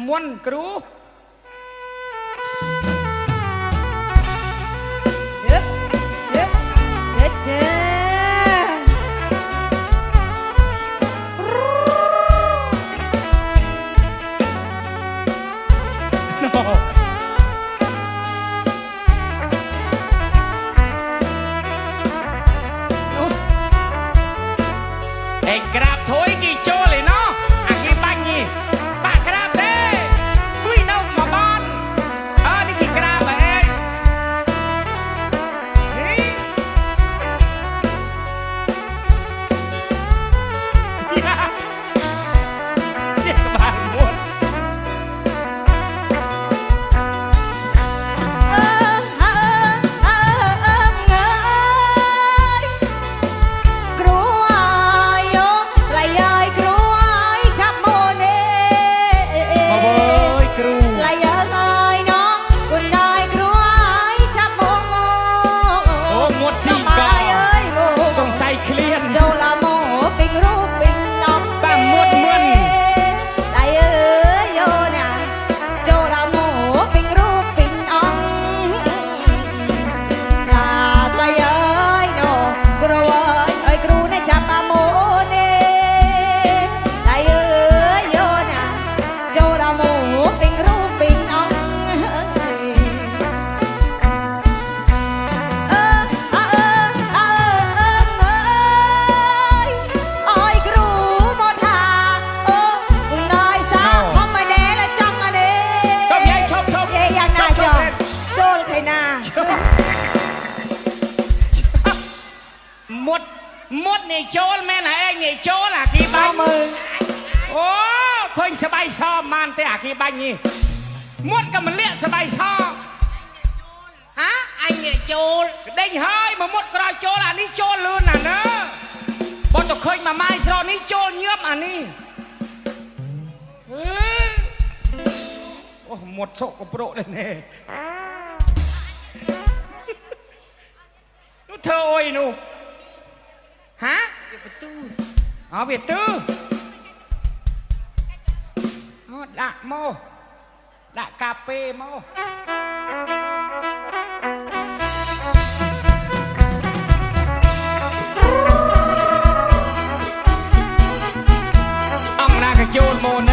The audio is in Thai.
ม้วนครูเด็ดเด็ดเด็ดเด็ไอ้กราบถอยกี่โจเลยเนาะอ่ะกี่บังยี่ปากกราบเด้กุยน้องมาบ้านนี่กี่กราบเองนี่เรียกบ้านม้วน กลัวโยไหลเอ้ยกลัวจับโมเน่ มาเว้ยครู ไหลเอ้ยน้องกุนน้อยกลัวจับโมง โอ้หมดสี่กอสงสัยเคลียน โจละโมปิงรูปปิงน้อง ตามมวดมวน ไหลเอ้ยโยน่ะโจละโมปิงรูปปิงน้องไหลเอ้ยน้องกลัวเอ้ยกรูในจับโมเน่ไหลเอ้ยโยน่ะโจละโมปิงรูปปิงน้องโอ้ยกรูโมทากุน้อยสาวคอมมาเน่และจังมาเน่ ชอบยัยชอบชอบ เย่ยังน่าจอโจลใครนา หมดหมดนี่โจรแม่ไหนเองนี่โจรอะกี่ใบ เอามือ โอ้คนสบายซ้อมมันแต่อะกี่ใบนี่หมดก็มันเลี้ยสบายซ้อมฮะ anh nghệ chôn เด้งเฮ้ยมาหมดกรอยโจรอันนี้โจรลื่นน่ะเนอะบอลตกเคยมาไม้สรอนี้โจรเงียบอันนี้เฮ้ยโอ้หมดโศกกระโปรงเลยเนี่ยนู้เธอโอ้ยนู้ฮะ Việt tư อ๋อเวียดตื้ออ๋อดะโมดะกาเปโมอ่องนากระโจนโมเน